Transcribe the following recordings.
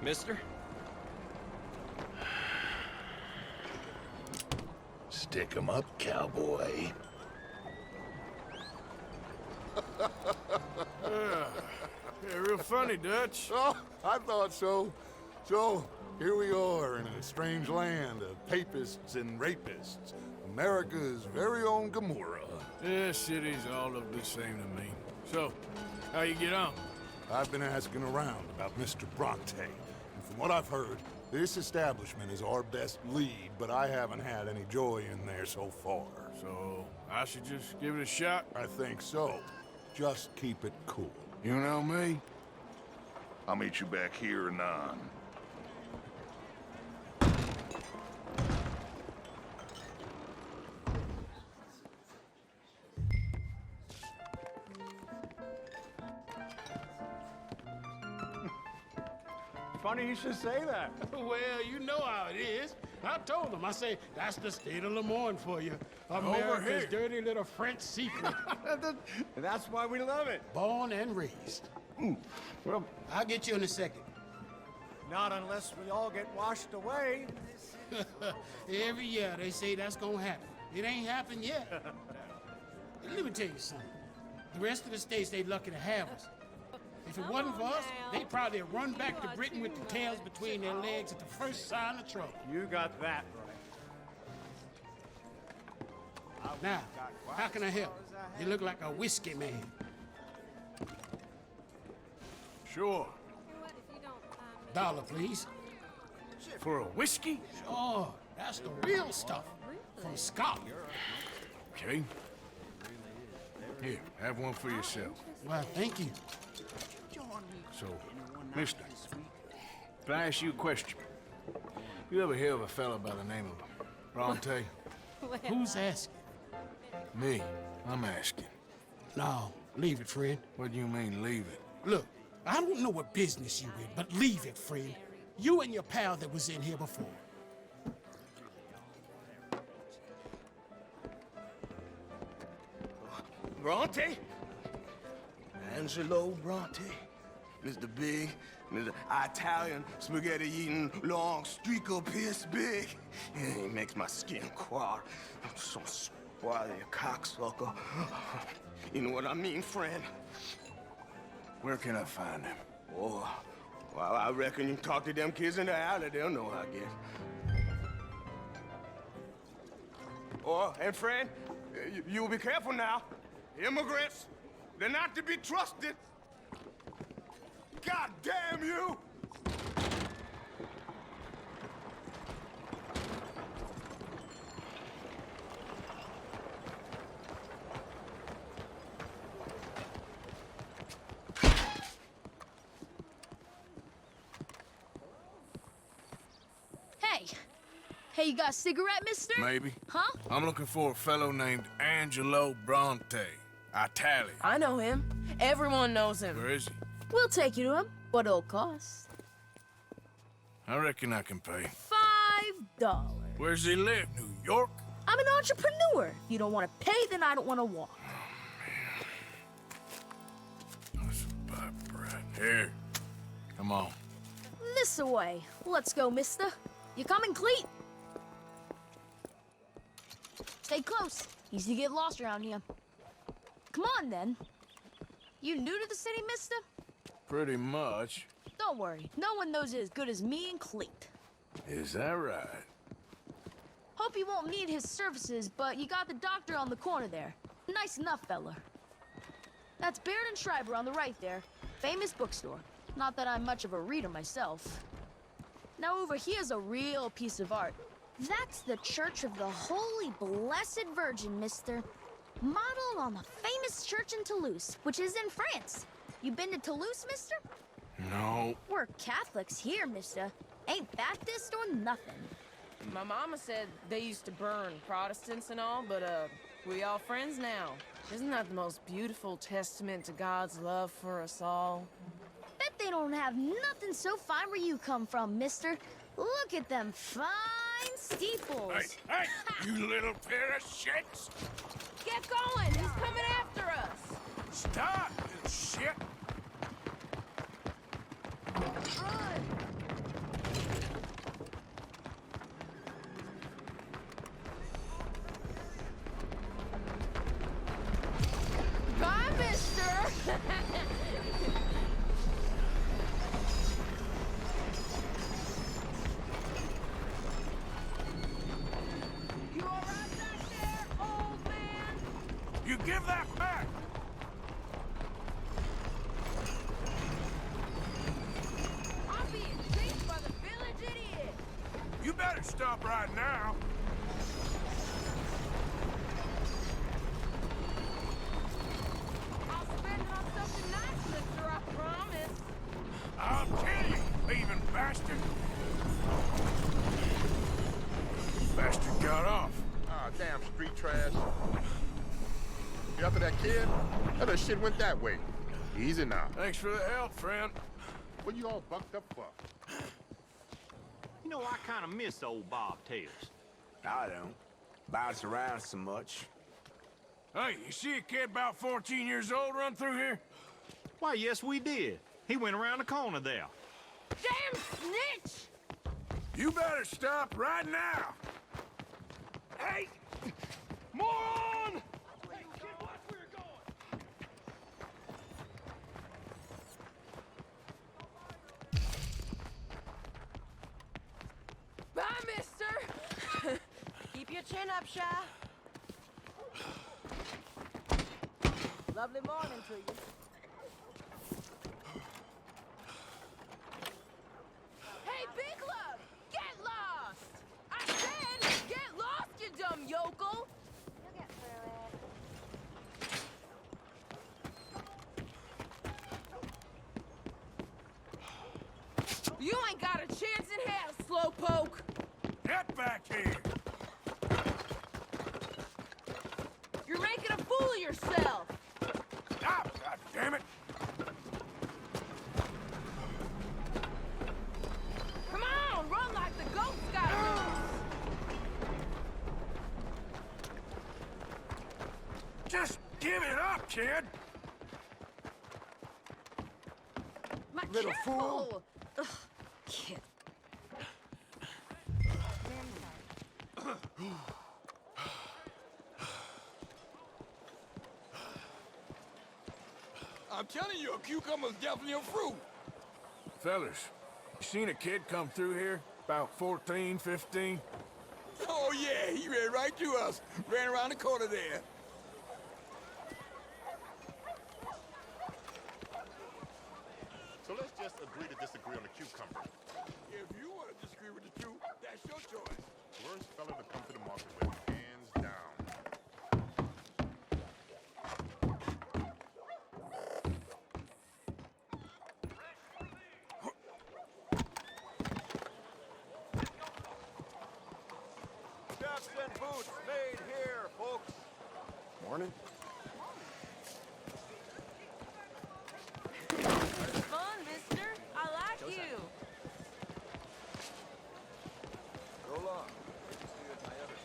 Mister? Stick 'em up, cowboy. Yeah, real funny, Dutch. Oh, I thought so. So, here we are in a strange land of papists and rapists. America's very own Gomorrah. Yeah, cities all look the same to me. So, how you get on? I've been asking around about Mr. Bronte, and from what I've heard, this establishment is our best lead, but I haven't had any joy in there so far. So, I should just give it a shot? I think so. Just keep it cool. You know me? I'll meet you back here anon. Funny you should say that. Well, you know how it is. I told them. I say, that's the state of Lemoyne for you. America's dirty little French secret. That's why we love it. Born and raised. Well, I'll get you in a second. not unless we all get washed away. Every year they say that's gonna happen. It ain't happened yet. Let me tell you something. The rest of the states, they lucky to have us. If it wasn't for us, they'd probably run back to Britain with the tails between their legs at the first sign of trouble. You got that right. Now, how can I help? You look like a whiskey man. Sure. Dollar, please. For a whiskey? Oh, that's the real stuff. From Scotland. Okay. Here, have one for yourself. Well, thank you. So, mister, can I ask you a question? You ever hear of a fella by the name of Bronte? Who's asking? Me. I'm asking. No, leave it, friend. What do you mean, leave it? Look, I don't know what business you in, but leave it, friend. You and your pal that was in here before. Bronte? Angelo Bronte. Mr. Big, Mr. Italian, spaghetti-eating, long streaker piss big. Yeah, he makes my skin crawl. I'm so spoiled, you cocksucker. You know what I mean, friend? Where can I find him? Oh, well, I reckon you talk to them kids in the alley, they'll know, I guess. Oh, and friend, you'll be careful now. Immigrants, they're not to be trusted. God damn you! Hey, you got a cigarette, mister? Maybe. Huh? I'm looking for a fellow named Angelo Bronte. Italian. I know him. Everyone knows him. Where is he? We'll take you to him. What it'll cost? I reckon I can pay. $5. Where's he live? New York? I'm an entrepreneur. If you don't want to pay, then I don't want to walk. That's a bad bread. Here. Come on. This away. Let's go, mister. You coming, Cleet? Stay close. Easy to get lost around here. Come on, then. You new to the city, mister? Pretty much. Don't worry. No one knows it as good as me and Cleet. Is that right? Hope you won't need his services, but you got the doctor on the corner there. Nice enough, fella. That's Baird and Schreiber on the right there. Famous bookstore. Not that I'm much of a reader myself. Now over here's a real piece of art. That's the Church of the Holy Blessed Virgin, mister. Modeled on the famous church in Toulouse, which is in France. You been to Toulouse, mister? No. We're Catholics here, mister. Ain't Baptist or nothing. My mama said they used to burn Protestants and all, but, we all friends now. Isn't that the most beautiful testament to God's love for us all? Bet they don't have nothing so fine where you come from, mister. Look at them fine steeples. Hey, you little pair of shits! Get going! He's coming after us! Stop, you shit! Run! You give that back! I'm being chased by the village idiot! You better stop right now. I'll spend it on something nice, mister, I promise. I'll tell you, thieving bastard. Bastard got off. Ah, damn street trash. You after that kid? That other shit went that way. Easy now. Thanks for the help, friend. What you all bucked up for? You know, I kind of miss old Bob Tails. I don't. Bounce around so much. Hey, you see a kid about 14 years old run through here? Why, yes, we did. He went around the corner there. Damn snitch! You better stop right now. Hey! Moron! Bye, mister! Keep your chin up, Shy. Lovely morning to you. Hey, Big Love! Get lost! I said, get lost, you dumb yokel! You'll get through it. You ain't got a chance in hell, slowpoke! Get back here! You're making a fool of yourself! Stop, goddammit! Come on, run like the goats got loose! Just give it up, kid! My Little careful. fool. Ugh, kid. I'm telling you, a cucumber's definitely a fruit. Fellas, you seen a kid come through here? About 14, 15? Oh, yeah, he ran right to us. Ran around the corner there. So let's just agree to disagree on the cucumber. If you want to disagree with the truth, that's your choice. Worst fella to come to the market with, hands down. Chaps and boots made here, folks. Morning. Fun, mister. I like you. Go long. Good to see you at my other.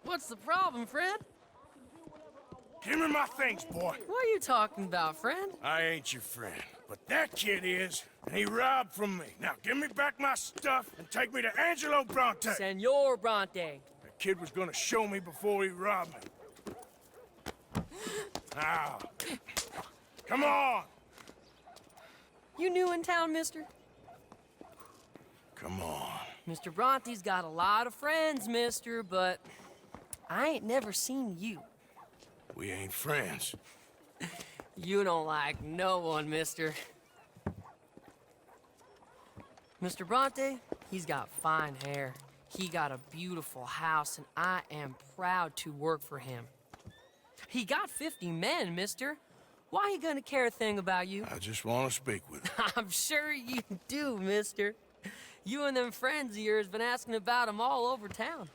What's the problem, friend? Give me my things, boy. What are you talking about, friend? I ain't your friend, but that kid is, and he robbed from me. Now give me back my stuff and take me to Angelo Bronte. Senor Bronte. That kid was gonna show me before he robbed me. Now, come on. You new in town, mister? Come on. Mr. Bronte's got a lot of friends, mister, but I ain't never seen you. We ain't friends. You don't like no one, mister. Mr. Bronte, he's got fine hair. He got a beautiful house, and I am proud to work for him. He got 50 men, mister. Why he gonna care a thing about you? I just want to speak with him. I'm sure you do, mister. You and them friends of yours been asking about him all over town.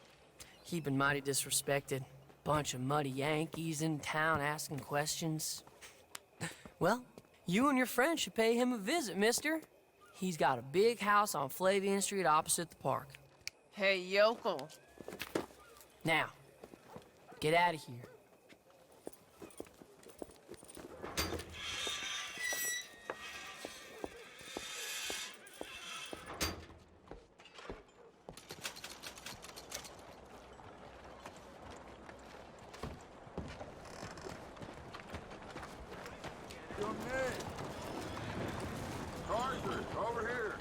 He been mighty disrespected. Bunch of muddy Yankees in town asking questions. Well, you and your friend should pay him a visit, mister. He's got a big house on Flavian Street opposite the park. Hey, yokel. Now, get out of here. Your name? Arthur, over here.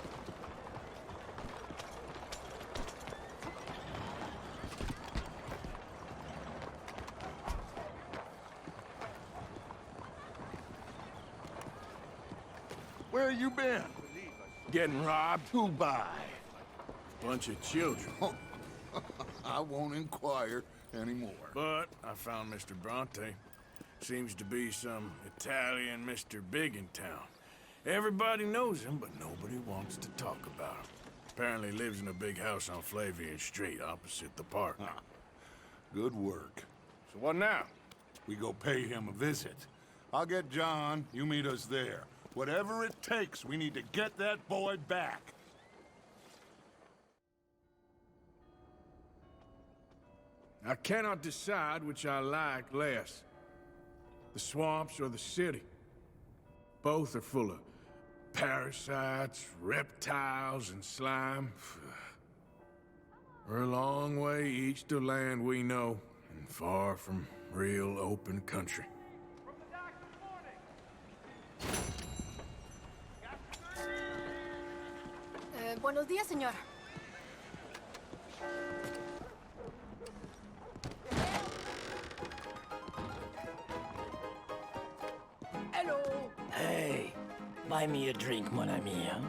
Where you been? Getting robbed? Who by? Bunch of children. I won't inquire anymore. But I found Mr. Bronte. Seems to be some Italian Mr. Big in town. Everybody knows him, but nobody wants to talk about him. Apparently lives in a big house on Flavian Street, opposite the park. Good work. So what now? We go pay him a visit. I'll get John, you meet us there. Whatever it takes, we need to get that boy back. I cannot decide which I like less. The swamps or the city. Both are full of parasites, reptiles, and slime. We're a long way east of land we know, and far from real open country. Buenos días, señor. Hello. Hey, buy me a drink, mon ami, huh?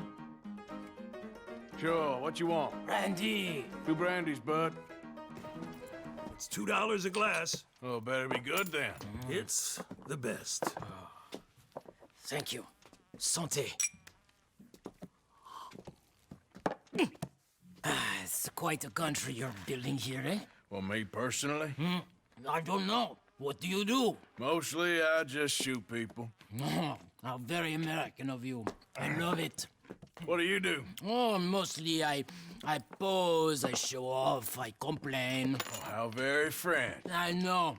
Sure, what you want? Brandy. 2 brandies, bud. It's $2 a glass. Oh, better be good then. It's the best. Thank you. Santé. It's quite a country you're building here, eh? Well, me personally? I don't know. What do you do? Mostly, I just shoot people. How very American of you. I love it. What do you do? Oh, mostly I pose, I show off, I complain. Oh, how very French. I know.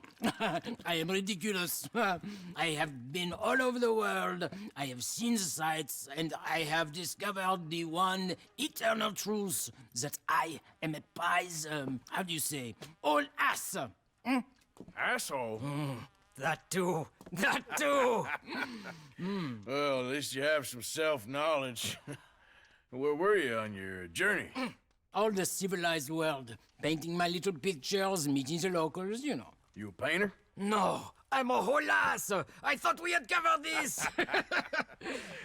I am ridiculous. I have been all over the world. I have seen the sights, and I have discovered the one eternal truth that I am a pies, how do you say, all ass. Asshole? That too. That too. Well, at least you have some self-knowledge. Where were you on your journey? All the civilized world. Painting my little pictures, meeting the locals, you know. You a painter? No, I'm a whole ass. I thought we had covered this.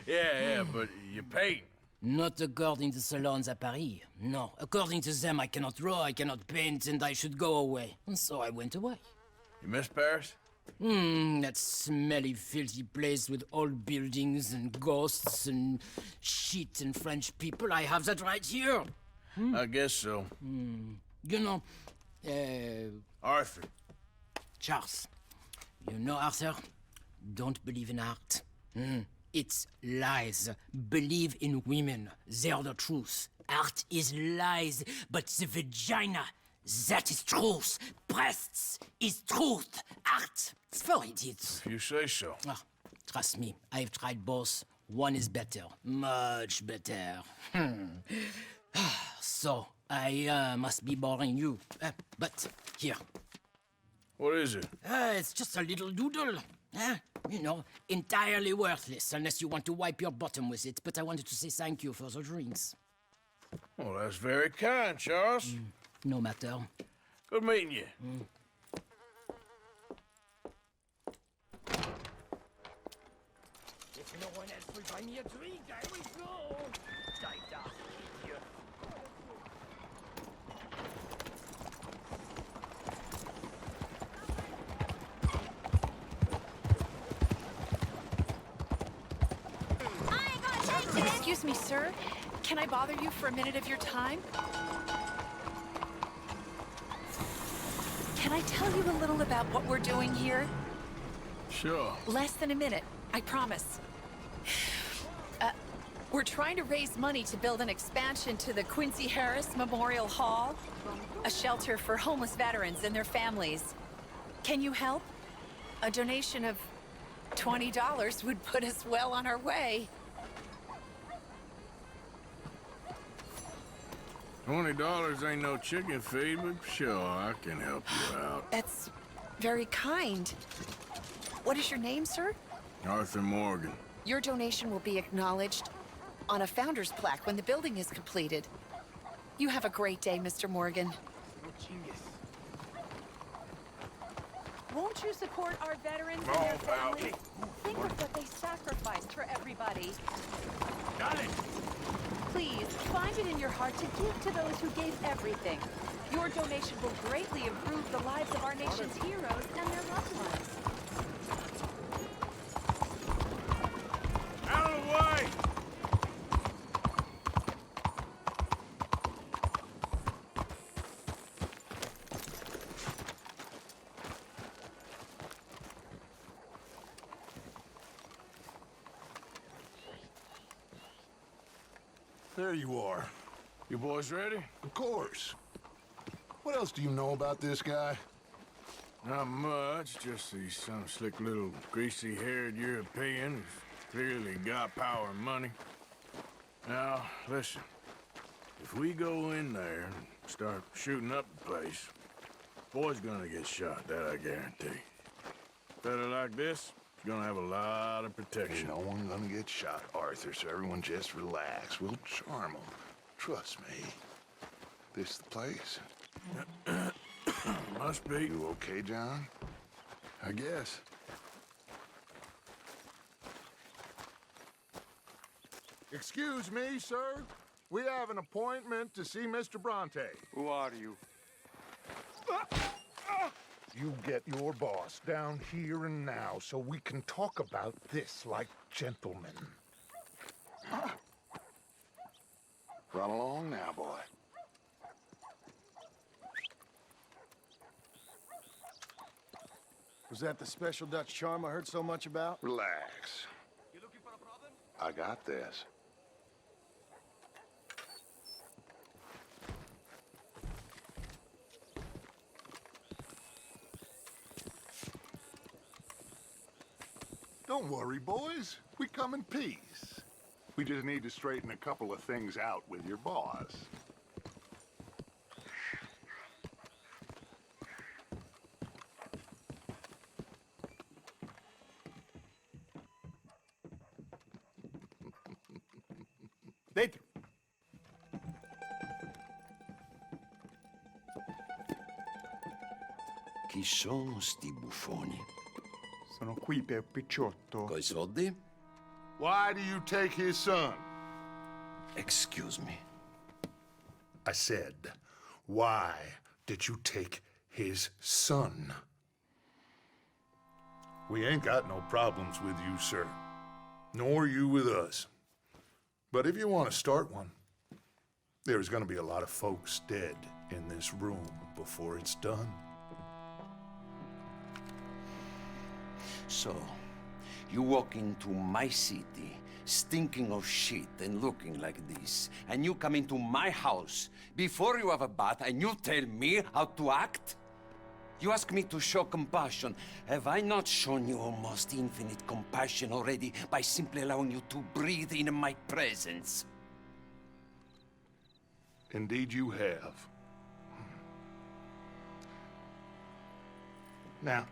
Yeah, but you paint. Not according to salons at Paris. No, according to them, I cannot draw, I cannot paint, and I should go away. And so I went away. You miss Paris? That smelly, filthy place with old buildings and ghosts and shit and French people. I have that right here. I guess so. You know, Arthur. Charles. You know, Arthur? Don't believe in art. It's lies. Believe in women. They're the truth. Art is lies, but the vagina, that is truth. Breasts is truth. Art, it's for idiots. If you say so. Trust me, I've tried both. One is better. Much better. So, I must be boring you. But, here. What is it? It's just a little doodle. You know, entirely worthless, unless you want to wipe your bottom with it. But I wanted to say thank you for the drinks. Well, that's very kind, Charles. No matter. Good meeting you. If no one else will buy me a drink, I will go. Idiot. Excuse me, sir. Can I bother you for a minute of your time? Can I tell you a little about what we're doing here? Sure. Less than a minute, I promise. We're trying to raise money to build an expansion to the Quincy Harris Memorial Hall, a shelter for homeless veterans and their families. Can you help? A donation of $20 would put us well on our way. $20 ain't no chicken feed, but sure, I can help you out. That's very kind. What is your name, sir? Arthur Morgan. Your donation will be acknowledged. on a founder's plaque when the building is completed. You have a great day, Mr. Morgan. Won't you support our veterans and their families? Think of what they sacrificed for everybody. Got it! Please, find it in your heart to give to those who gave everything. Your donation will greatly improve the lives of our nation's heroes and their loved ones. Out of the way! There you are. You boys ready? Of course. What else do you know about this guy? Not much, just he's some slick little greasy-haired European who's clearly got power and money. Now, listen. If we go in there and start shooting up the place, boy's gonna get shot, that I guarantee. Fella like this is gonna have a lot of protection. Ain't no one gonna get shot, Arthur, so everyone just relax. We'll charm them. Trust me. This the place? Must be. You okay, John? I guess. Excuse me, sir. We have an appointment to see Mr. Bronte. Who are you? You get your boss down here and now so we can talk about this like gentlemen. Run along now, boy. Was that the special Dutch charm I heard so much about? Relax. You looking for a problem? I got this. Don't worry, boys. We come in peace. We just need to straighten a couple of things out with your boss. Dentro. Chi sono sti buffoni? Sono qui per Picciotto. Coi soldi? Why do you take his son? Excuse me. I said, why did you take his son? We ain't got no problems with you, sir. Nor you with us. But if you want to start one, there's gonna be a lot of folks dead in this room before it's done. So, you walk into my city, stinking of shit and looking like this, and you come into my house before you have a bath and you tell me how to act? You ask me to show compassion. Have I not shown you almost infinite compassion already by simply allowing you to breathe in my presence? Indeed you have. Now,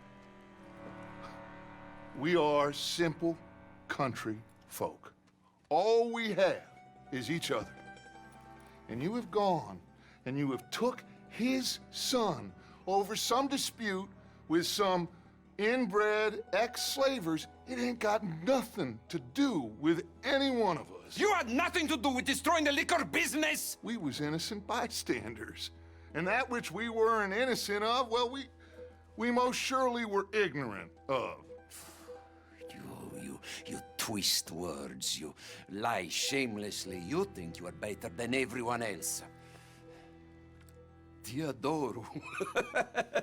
we are simple country folk. All we have is each other. And you have gone and you have took his son over some dispute with some inbred ex-slavers. It ain't got nothing to do with any one of us. You had nothing to do with destroying the liquor business! We was innocent bystanders. And that which we weren't innocent of, well, we most surely were ignorant of. You twist words, you lie shamelessly. You think you are better than everyone else. Ti adoro.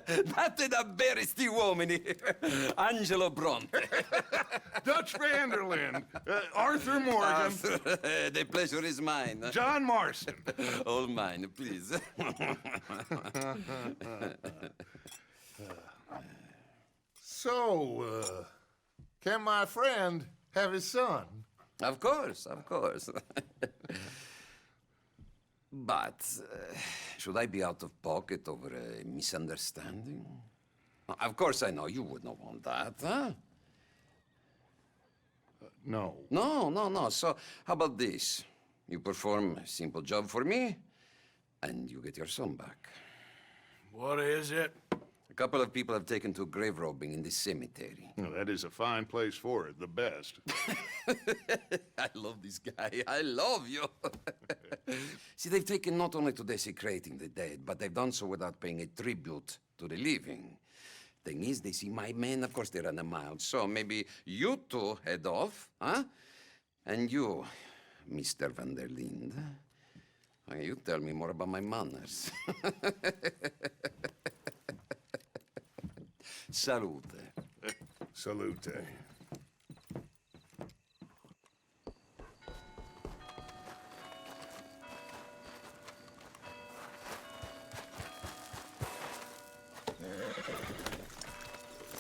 Date davvero sti uomini. Angelo Bronte. Dutch Vanderlyn. Arthur Morgan. Arthur, the pleasure is mine. John Marston. All mine, please. So, can my friend have his son? Of course, of course. But, should I be out of pocket over a misunderstanding? Of course I know you would not want that, huh? No. No. So, how about this? You perform a simple job for me, and you get your son back. What is it? A couple of people have taken to grave robbing in this cemetery. Well, that is a fine place for it, the best. I love this guy. I love you. See, they've taken not only to desecrating the dead, but they've done so without paying a tribute to the living. Thing is, they see my men, of course they run a mile. So maybe you two head off, huh? And you, Mr. Van der Linde, you tell me more about my manners. Salute. Salute.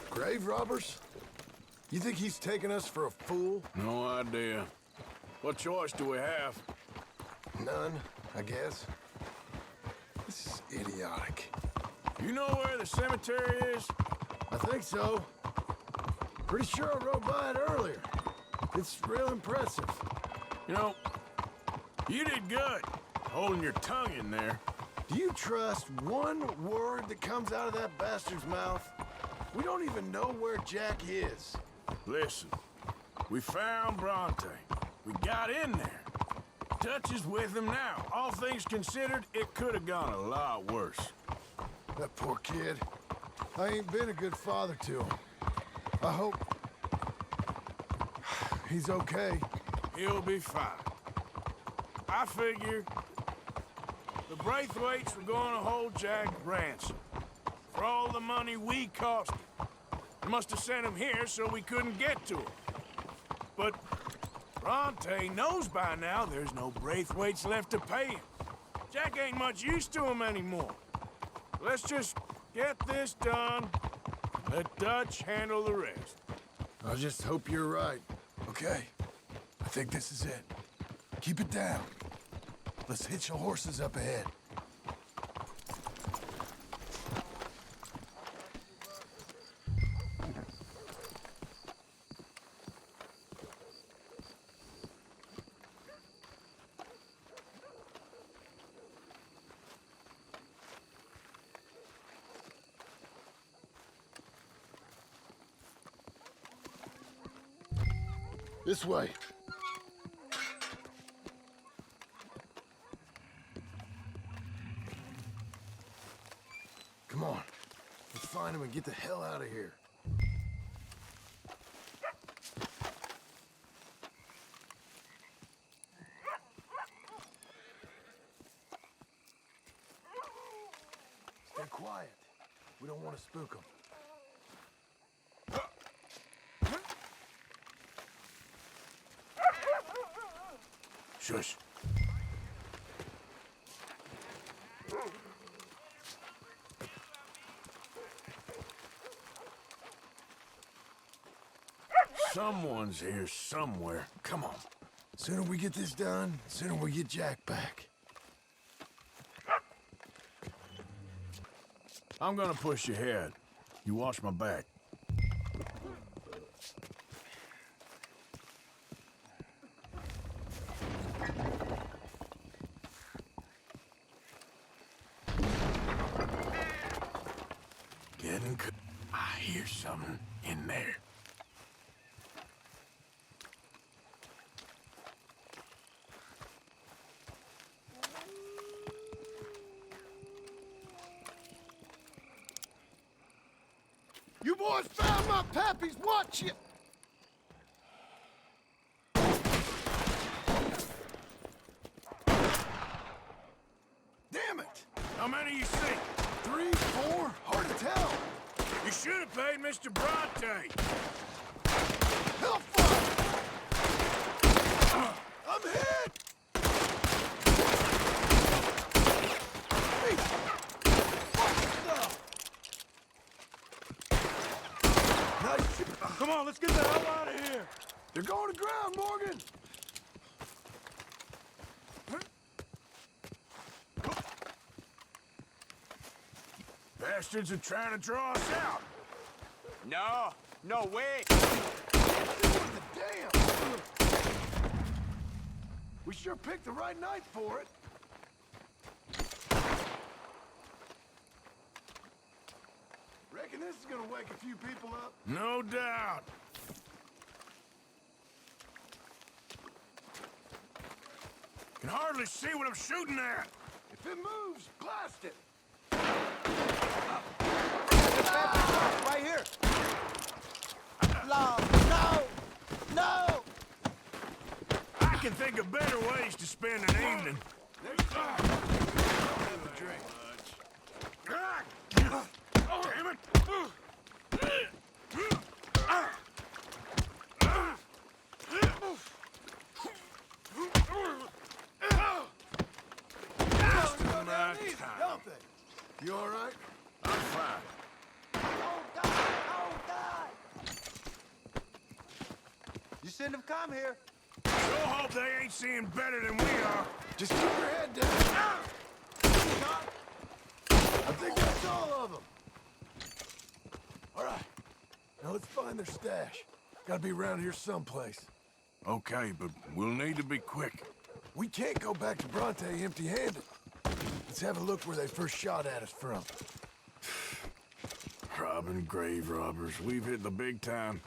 Grave robbers? You think he's taking us for a fool? No idea. What choice do we have? None, I guess. This is idiotic. You know where the cemetery is? I think so. Pretty sure I rode by it earlier. It's real impressive. You know, you did good, holding your tongue in there. Do you trust one word that comes out of that bastard's mouth? We don't even know where Jack is. Listen, we found Bronte. We got in there. Dutch is with him now. All things considered, it could have gone a lot worse. That poor kid. I ain't been a good father to him. I hope he's okay. He'll be fine. I figure the Braithwaites were going to hold Jack ransom for all the money we cost him. They must have sent him here so we couldn't get to him. But Bronte knows by now there's no Braithwaites left to pay him. Jack ain't much use to him anymore. Let's just get this done. Let Dutch handle the rest. I just hope you're right. Okay, I think this is it. Keep it down. Let's hitch the horses up ahead. This way. Come on. Let's find him and get the hell out of here. Stay quiet. We don't want to spook him. Shush. Someone's here somewhere. Come on. Sooner we get this done, sooner we get Jack back. I'm gonna push you ahead. You watch my back. I hear something in there. You boys found my pappies, watch it! Damn it! How many you see? 3, 4, hard to tell. You should have paid Mr. Bronte. Hellfire! I'm hit! Hey! Nice. Come on, let's get the hell out of here. They're going to ground, Morgan! Bastards are trying to draw us out. No way. Damn! We sure picked the right night for it. Reckon this is gonna wake a few people up? No doubt. Can hardly see what I'm shooting at. If it moves, blast it! Right here. No, no, no! I can think of better ways to spend an evening. Have a drink. Damn it! Don't they? You all right? I'm fine. Oh, God! Oh, God! You shouldn't have come here. Sure hope they ain't seeing better than we are. Just keep your head down. I think that's all of them. All right. Now let's find their stash. Gotta be around here someplace. Okay, but we'll need to be quick. We can't go back to Bronte empty-handed. Let's have a look where they first shot at us from. Robbing grave robbers. We've hit the big time.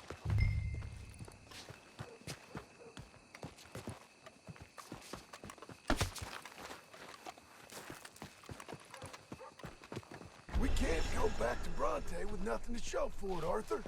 We can't go back to Bronte with nothing to show for it, Arthur.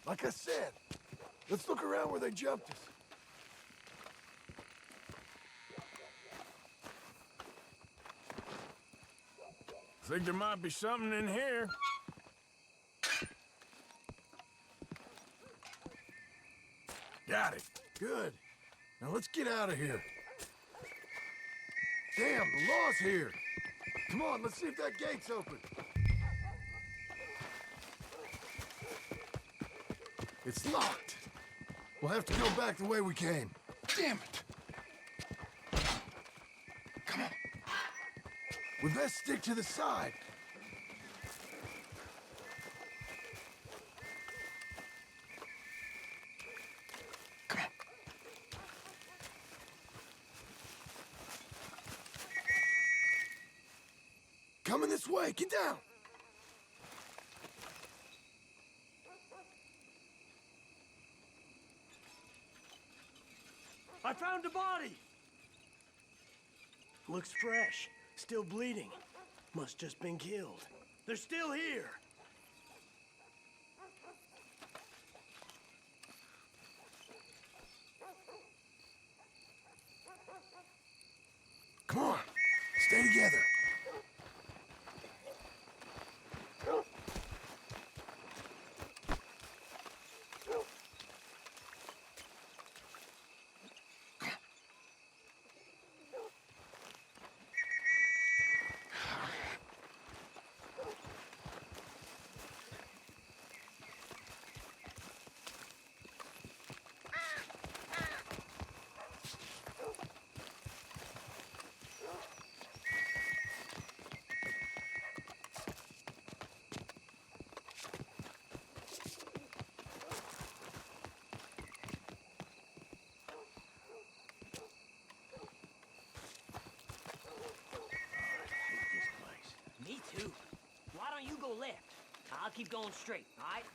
Like I said, let's look around where they jumped us. Think there might be something in here. Got it. Good. Now let's get out of here. Damn, the law's here. Come on, let's see if that gate's open. It's locked. We'll have to go back the way we came. Damn it! Come on. We best stick to the side. Come on. Coming this way. Get down. I found a body. Looks fresh. Still bleeding. Must just been killed. They're still here. Come on. Stay together. Me too. Why don't you go left? I'll keep going straight, all right?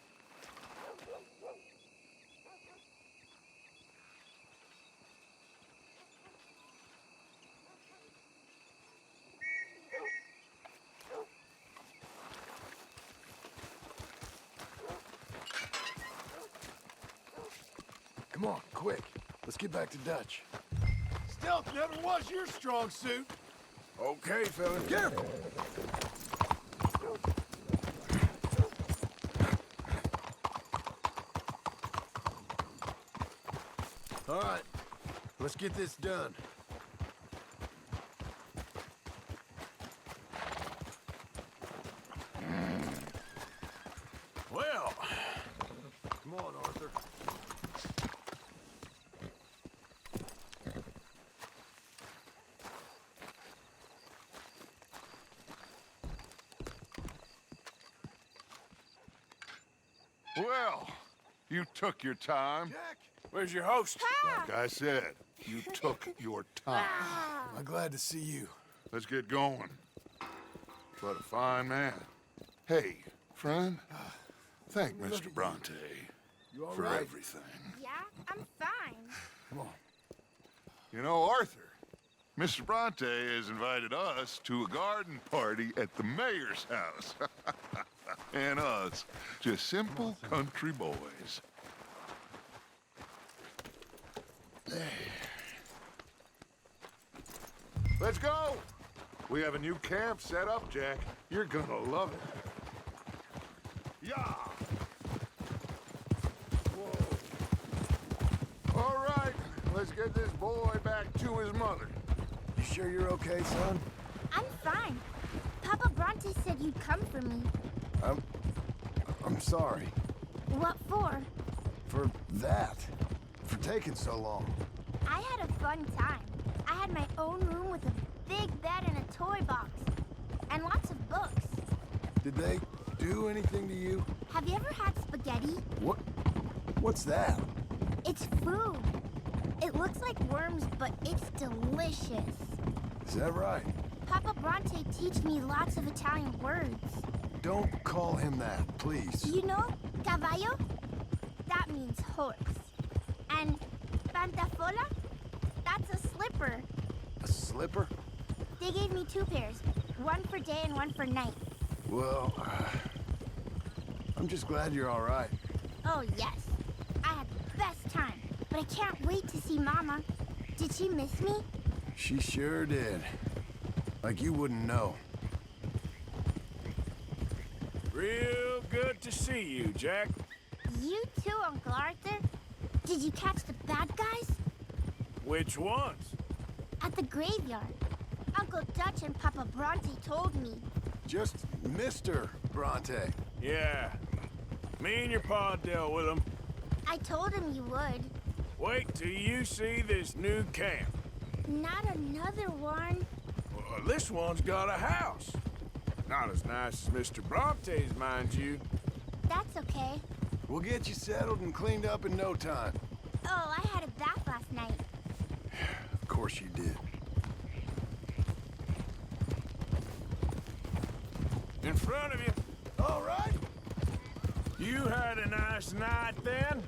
Come on, quick. Let's get back to Dutch. Stealth never was your strong suit. Okay, fella. Careful! All right, let's get this done. Well, Come on, Arthur. You took your time. Where's your host? Like I said, you took your time. I'm glad to see you. Let's get going. What a fine man. Hey, friend, thank Mr. Bronte for right? everything. Yeah, I'm fine. Come on. You know, Arthur, Mr. Bronte has invited us to a garden party at the mayor's house. And us, just simple country boys. Let's go! We have a new camp set up, Jack. You're gonna love it. Yeah! Whoa. All right, let's get this boy back to his mother. You sure you're okay, son? I'm fine. Papa Bronte said you'd come for me. I'm sorry. What for? For that. For taking so long. I had a fun time. I had my own room with a big bed and a toy box. And lots of books. Did they do anything to you? Have you ever had spaghetti? What's that? It's food. It looks like worms, but it's delicious. Is that right? Papa Bronte teach me lots of Italian words. Don't call him that, please. You know, caballo? That means horse. And pantafola? That's a slipper. A slipper? They gave me 2 pairs. One for day and one for night. Well, I'm just glad you're all right. Oh, yes. I had the best time. But I can't wait to see Mama. Did she miss me? She sure did. Like you wouldn't know. Real good to see you, Jack. You too, Uncle Arthur. Did you catch the bad guys? Which ones? At the graveyard. Uncle Dutch and Papa Bronte told me. Just Mr. Bronte. Yeah. Me and your pa dealt with them. I told him you would. Wait till you see this new camp. Not another one. Well, this one's got a house. Not as nice as Mr. Bronte's, mind you. That's okay. We'll get you settled and cleaned up in no time. Oh, I had a bath last night. Of course you did. In front of you. All right. You had a nice night then?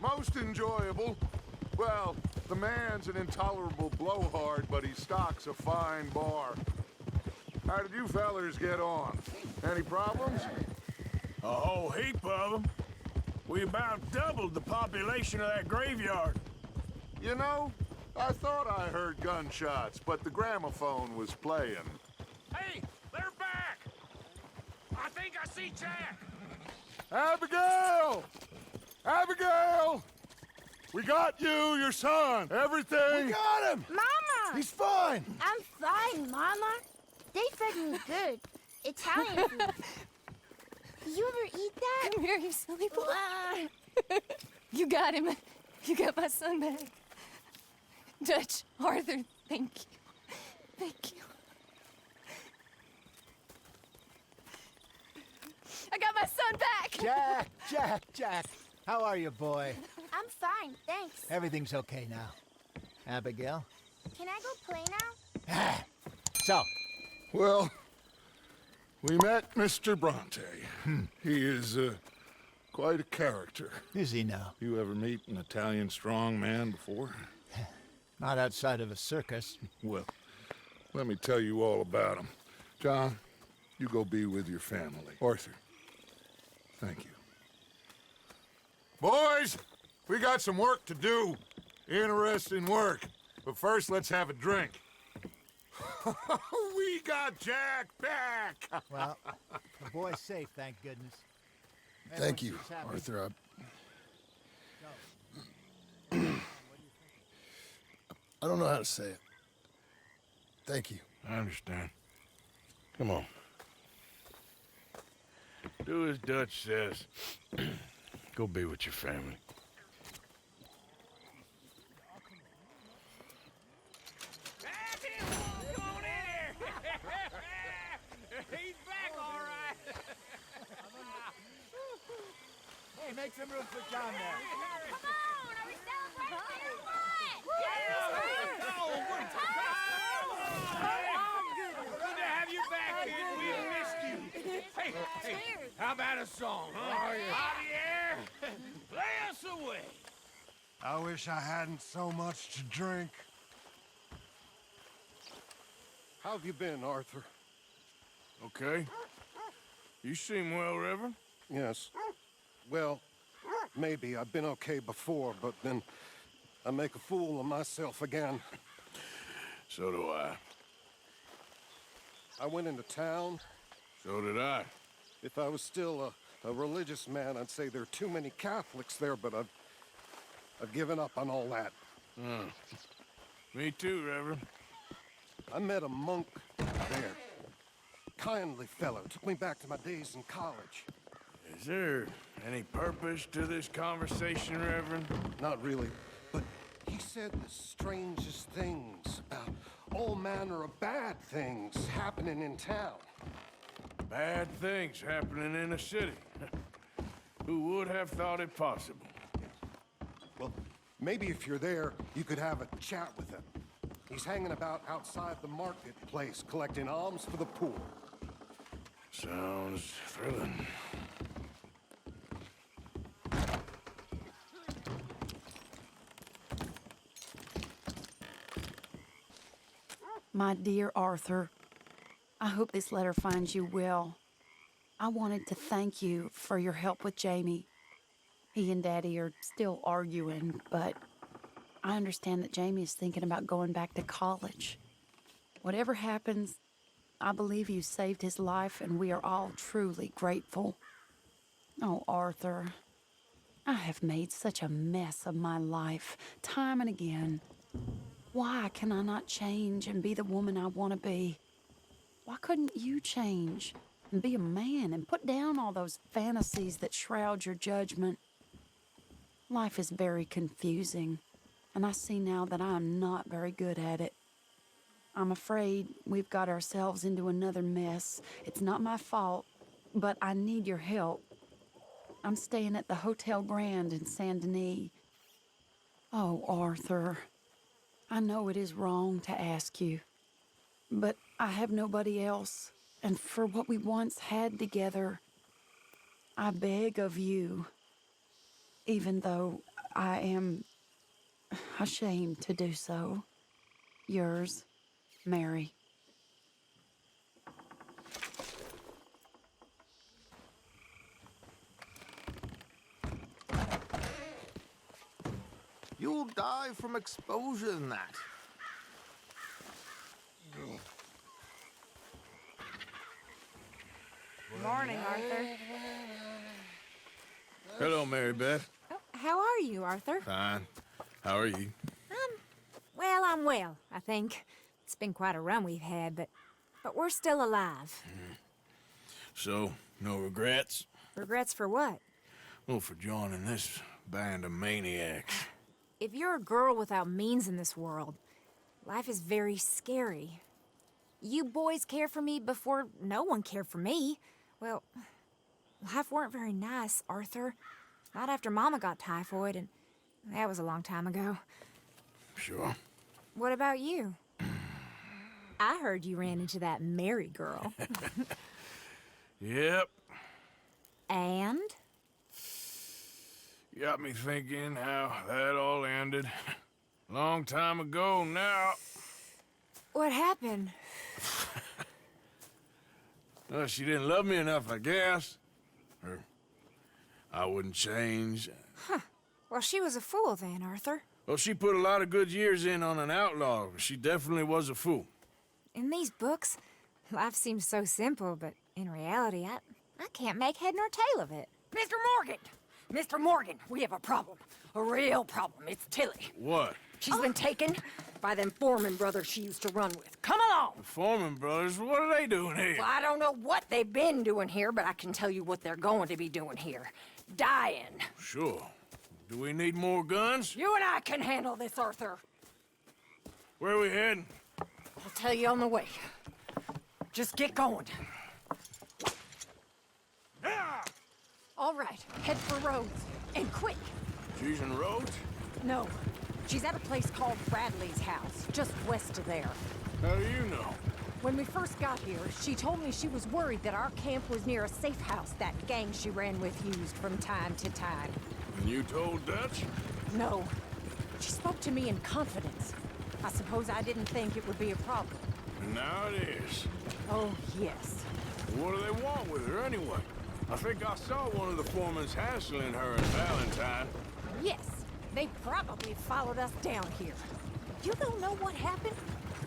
Most enjoyable. Well, the man's an intolerable blowhard, but he stocks a fine bar. How did you fellers get on? Any problems? A whole heap of them. We about doubled the population of that graveyard. You know, I thought I heard gunshots, but the gramophone was playing. Hey, they're back! I think I see Jack! Abigail! Abigail! We got you, your son, everything! We got him! Mama! He's fine! I'm fine, Mama. They fed me good. Italian food. Did you ever eat that? Come here, you silly boy. You got him. You got my son back. Dutch, Arthur, thank you. Thank you. I got my son back! Jack. How are you, boy? I'm fine, thanks. Everything's okay now. Abigail? Can I go play now? So, Well, we met Mr. Bronte. He is quite a character. is he now? You ever meet an Italian strong man before? Not outside of a circus. Well, let me tell you all about him. John, you go be with your family. Arthur, thank you. Boys, we got some work to do. Interesting work. But first, let's have a drink. We got Jack back! Well, the boy's safe, thank goodness. Thank you, Everyone seems happy. Arthur. I don't know how to say it. Thank you. I understand. Come on. Do as Dutch says. Go be with your family. Come on in here! He's back, all right! Hey, make some room for John there. Come on! Are we celebrating or what? Good to have you back, kid. We missed you. Hey, how about a song, huh? Javier, play us away. I wish I hadn't so much to drink. How have you been, Arthur? Okay. You seem well, Reverend. Yes. Well, maybe. I've been okay before, but then I make a fool of myself again. So do I. I went into town. So did I. If I was still a religious man, I'd say there are too many Catholics there, but I've given up on all that. Me too, Reverend. I met a monk there. Kindly fellow. Took me back to my days in college. Is there any purpose to this conversation, Reverend? Not really, but he said the strangest things about all manner of bad things happening in town. Bad things happening in a city. Who would have thought it possible? Well, maybe if you're there, you could have a chat with him. He's hanging about outside the marketplace, collecting alms for the poor. Sounds thrilling. My dear Arthur, I hope this letter finds you well. I wanted to thank you for your help with Jamie. He and Daddy are still arguing, but I understand that Jamie is thinking about going back to college. Whatever happens, I believe you saved his life, and we are all truly grateful. Oh, Arthur, I have made such a mess of my life, time and again. Why can I not change and be the woman I want to be? Why couldn't you change and be a man and put down all those fantasies that shroud your judgment? Life is very confusing, and I see now that I am not very good at it. I'm afraid we've got ourselves into another mess. It's not my fault, but I need your help. I'm staying at the Hotel Grand in Saint Denis. Oh, Arthur, I know it is wrong to ask you, but I have nobody else, and for what we once had together, I beg of you, even though I am ashamed to do so. Yours, Mary. You'll die from exposure in that. Morning, Arthur. Hello, Mary Beth. Oh, how are you, Arthur? Fine. How are you? Well, I'm well, I think. It's been quite a run we've had, but we're still alive. So, no regrets? Regrets for what? Well, for joining this band of maniacs. If you're a girl without means in this world, life is very scary. You boys cared for me before no one cared for me. Well, life weren't very nice, Arthur. Not after Mama got typhoid, and that was a long time ago. Sure. What about you? I heard you ran into that Mary girl. Yep. And? Got me thinking how that all ended. Long time ago now. What happened? Well, she didn't love me enough, I guess. Or I wouldn't change. Huh. Well, she was a fool then, Arthur. Well, she put a lot of good years in on an outlaw. She definitely was a fool. In these books, life seems so simple, but in reality, I can't make head nor tail of it. Mr. Morgan! Mr. Morgan, we have a problem. A real problem. It's Tilly. What? She's been taken by them Foreman brothers she used to run with. Come along! The Foreman brothers? What are they doing here? Well, I don't know what they've been doing here, but I can tell you what they're going to be doing here. Dying. Sure. Do we need more guns? You and I can handle this, Arthur. Where are we heading? I'll tell you on the way. Just get going. All right, head for Rhodes. And quick. She's in Rhodes? No. She's at a place called Bradley's house, just west of there. How do you know? When we first got here, she told me she was worried that our camp was near a safe house that gang she ran with used from time to time. And you told Dutch? No. She spoke to me in confidence. I suppose I didn't think it would be a problem. And now it is. Oh, yes. What do they want with her anyway? I think I saw one of the foremans hassling her and Valentine. Yes. They probably followed us down here. You don't know what happened?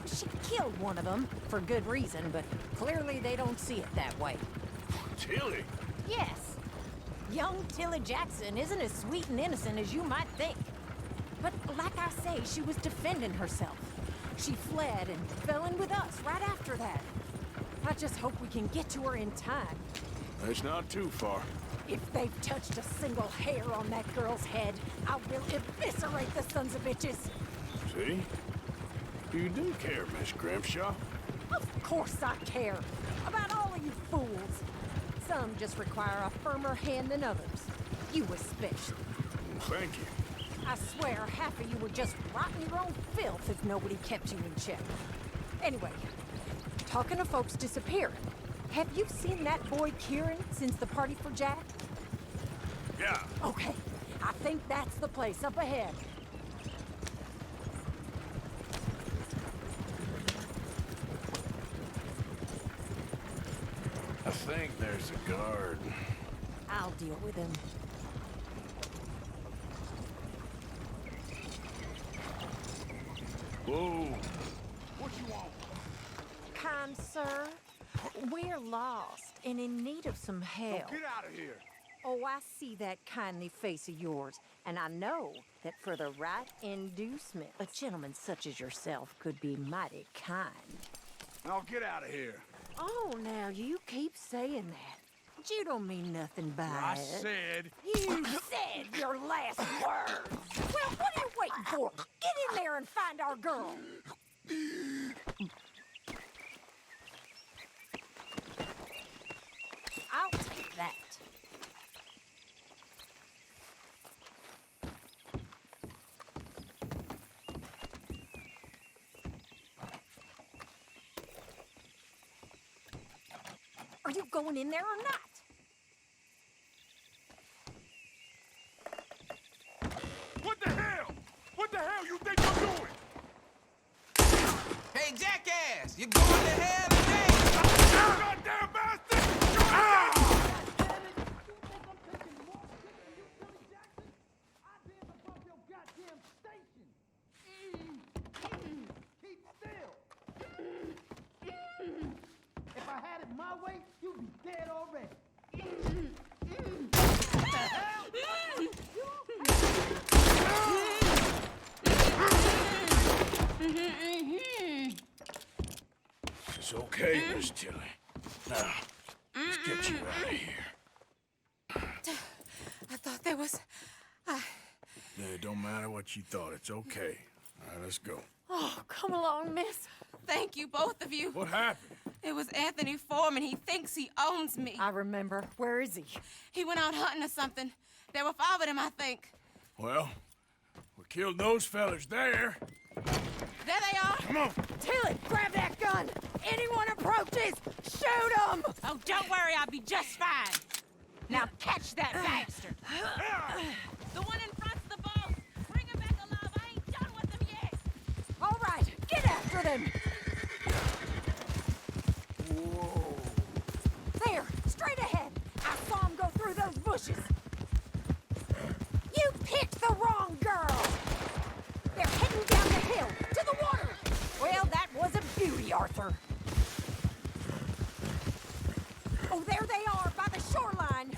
She killed one of them, for good reason, but clearly they don't see it that way. Tilly? Yes. Young Tilly Jackson isn't as sweet and innocent as you might think. But like I say, she was defending herself. She fled and fell in with us right after that. I just hope we can get to her in time. It's not too far. If they've touched a single hair on that girl's head, I will eviscerate the sons of bitches. See? You do care, Miss Grimshaw. Of course I care. About all of you fools. Some just require a firmer hand than others. You especially. Thank you. I swear half of you would just rot in your own filth if nobody kept you in check. Anyway, talking of folks disappearing, have you seen that boy Kieran since the party for Jack? Yeah. Okay, I think that's the place up ahead. I think there's a guard. I'll deal with him. Whoa. What you want? Kind sir, we're lost and in need of some help. Get out of here. Oh, I see that kindly face of yours, and I know that for the right inducement, a gentleman such as yourself could be mighty kind. Now get out of here. Oh, now you keep saying that. But you don't mean nothing by I it. said... You said your last words. Well, what are you waiting for? Get in there and find our girl. I'll take that. Are you going in there or not? What the hell? What the hell you think you're doing? Hey, jackass! You're going to hell today! You goddamn bastard! Keep still! If I had it my way, you'd be dead already. What the hell? It's okay, Miss Tilly. Now, let's get you out of here. I thought there was... It don't matter what you thought. It's okay. All right, let's go. Oh, come along, miss. Thank you, both of you. What happened? It was Anthony Foreman. He thinks he owns me. I remember. Where is he? He went out hunting or something. There were 5 of them, I think. Well, we killed those fellas there. There they are. Come on. Tilly, grab that gun. Anyone approaches, shoot them. Oh, don't worry. I'll be just fine. Now catch that bastard. The one in front's the boss. Bring him back alive. I ain't done with them yet. All right, get after them. Whoa. There, straight ahead. I saw him go through those bushes. You picked the wrong girl. They're heading down the hill, to the water. Well, that was a beauty, Arthur. Oh, there they are, by the shoreline.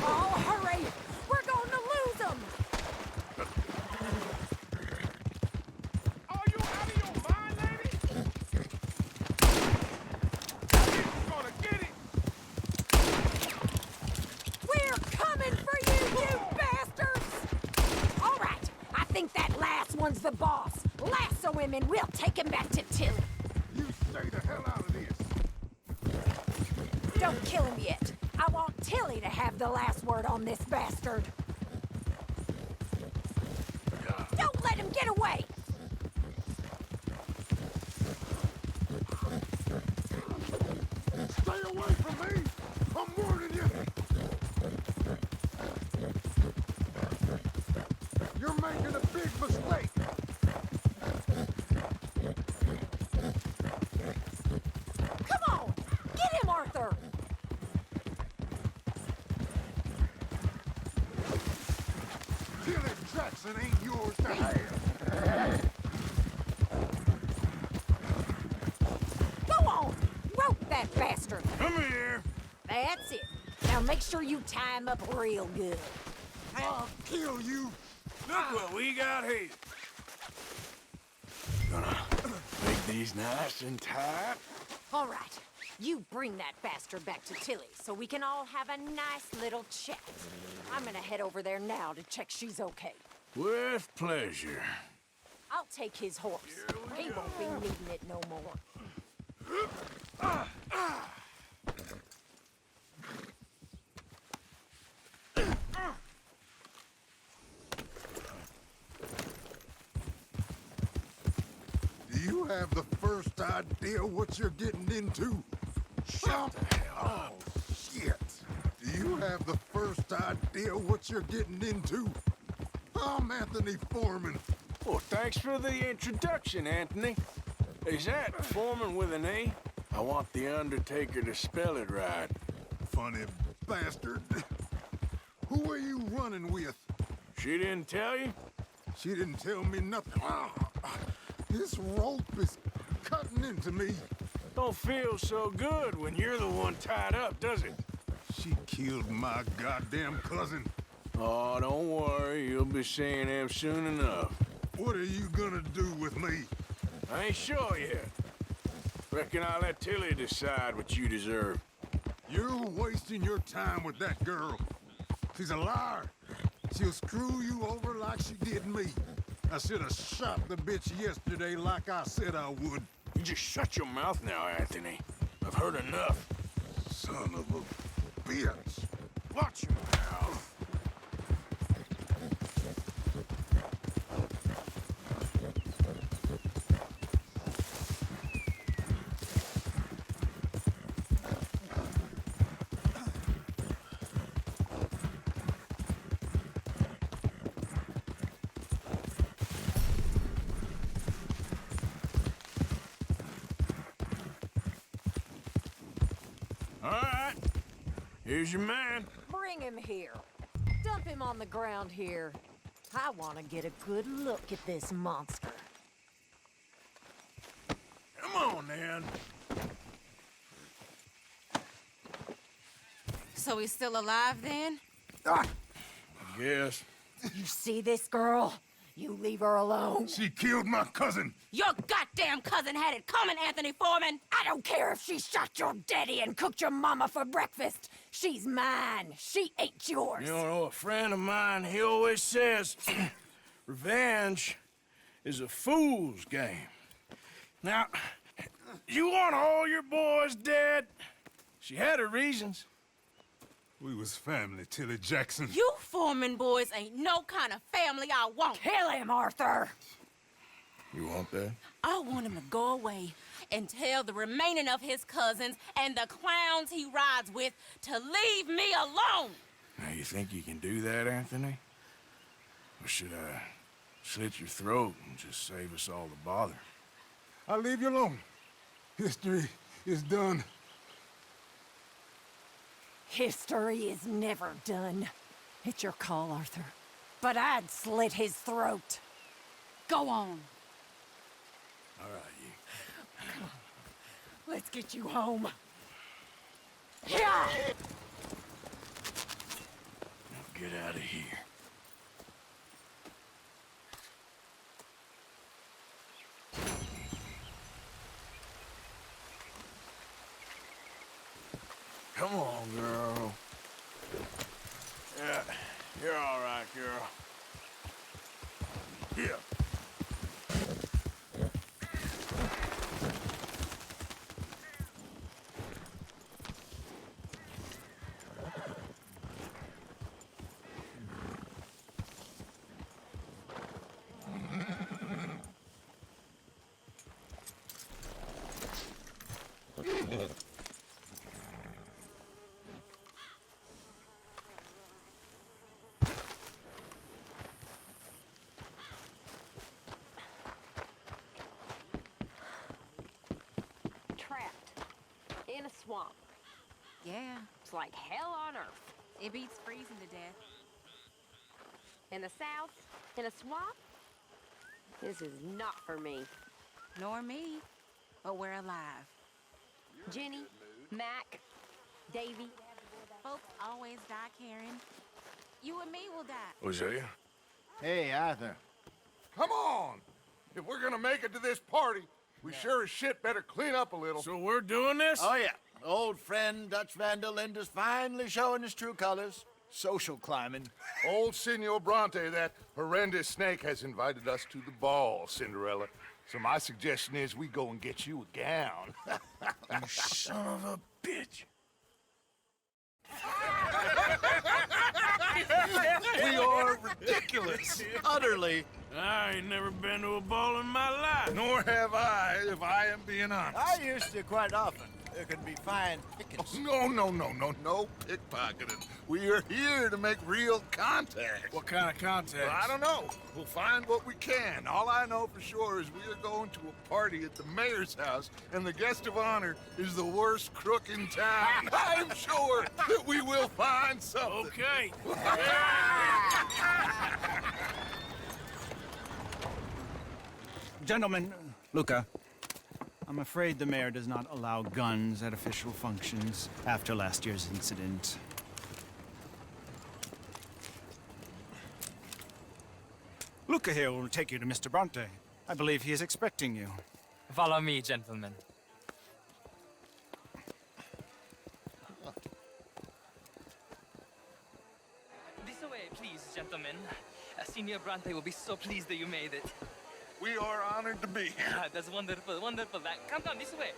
Oh, hurry! We're going to lose them! Are you out of your mind, lady? You're gonna get it. We're coming for you, you bastards! All right, I think that him and we'll take him back to Tilly. You stay the hell out of this. Don't kill him yet. I want Tilly to have the last word on this bastard. Don't let him get away! Stay away from me! I'm warning you! You're making a big mistake! Come on! Get him, Arthur! Tilly Jackson ain't yours to have! Go on! Rope that bastard! Come here! That's it. Now make sure you tie him up real good. I'll kill you! Look what we got here. Gonna make these nice and tight. All right. You bring that bastard back to Tilly so we can all have a nice little chat. I'm gonna head over there now to check she's okay. With pleasure. I'll take his horse. He won't be needing it no more. Do you have the first idea what you're getting into? Shut the hell up. Oh, shit. Do you have the first idea what you're getting into? I'm Anthony Foreman. Well, thanks for the introduction, Anthony. Is that Foreman with an A? I want the Undertaker to spell it right. Funny bastard. Who are you running with? She didn't tell you? She didn't tell me nothing. This rope is cutting into me. Don't feel so good when you're the one tied up, does it? She killed my goddamn cousin. Oh, don't worry. You'll be seeing him soon enough. What are you gonna do with me? I ain't sure yet. Reckon I'll let Tilly decide what you deserve. You're wasting your time with that girl. She's a liar. She'll screw you over like she did me. I should have shot the bitch yesterday like I said I would. You just shut your mouth now, Anthony. I've heard enough. Son of a bitch. Watch your mouth. All right. Here's your man. Bring him here. Dump him on the ground here. I want to get a good look at this monster. Come on, then. So he's still alive, then? I guess. You see this girl? You leave her alone. She killed my cousin. Your goddamn cousin had it coming, Anthony Foreman! I don't care if she shot your daddy and cooked your mama for breakfast. She's mine. She ain't yours. You know, a friend of mine, he always says, revenge is a fool's game. Now, you want all your boys dead? She had her reasons. We was family, Tilly Jackson. You Foreman boys ain't no kind of family I want. Kill him, Arthur! You want that? I want him to go away and tell the remaining of his cousins and the clowns he rides with to leave me alone. Now, you think you can do that, Anthony? Or should I slit your throat and just save us all the bother? I'll leave you alone. History is done. History is never done. It's your call, Arthur. But I'd slit his throat. Go on. All right, you. Come on. Let's get you home. Yeah! Now get out of here. Come on, girl. Yeah, you're all right, girl. Here. Trapped in a swamp. Yeah, It's like hell on earth. it beats freezing to death. In the south, in a swamp? This is not for me. Nor me, but we're alive. Jenny, Mac, Davy. Folks always die, Karen. You and me will die. Hosea? Hey, Arthur. Come on! If we're gonna make it to this party, we sure as shit better clean up a little. So we're doing this? Oh, yeah. Old friend Dutch Van der Linde's finally showing his true colors. Social climbing. Old Senor Bronte, that horrendous snake, has invited us to the ball, Cinderella. So my suggestion is we go and get you a gown. You son of a bitch. We are ridiculous. Utterly. I ain't never been to a ball in my life. Nor have I, if I am being honest. I used to quite often. There can be fine pickings. Oh, no pickpocketing. We are here to make real contact. What kind of contact? Well, I don't know. We'll find what we can. All I know for sure is we are going to a party at the mayor's house, and the guest of honor is the worst crook in town. I'm sure that we will find something. Okay. Gentlemen, Luca, I'm afraid the mayor does not allow guns at official functions after last year's incident. Luca here will take you to Mr. Bronte. I believe he is expecting you. Follow me, gentlemen. This way, please, gentlemen. Senior Bronte will be so pleased that you made it. We are honored to be here. That's wonderful, wonderful. Come this way.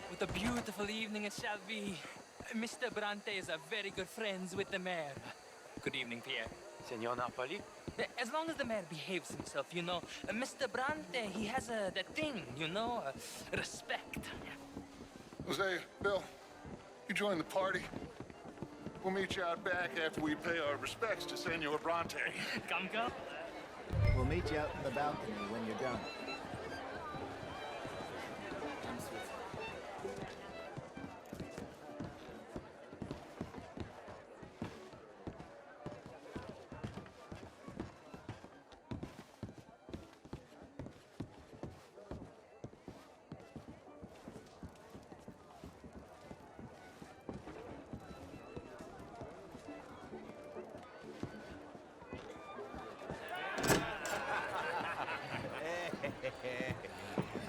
What a beautiful evening it shall be. Mr. Bronte is a very good friends with the mayor. Good evening, Pierre. Senor Napoli? As long as the mayor behaves himself, you know. Mr. Bronte, he has that thing, you know, respect. Hosea, Bill, you join the party. We'll meet you out back after we pay our respects to Senor Bronte. Come. We'll meet you out in the balcony when you're done.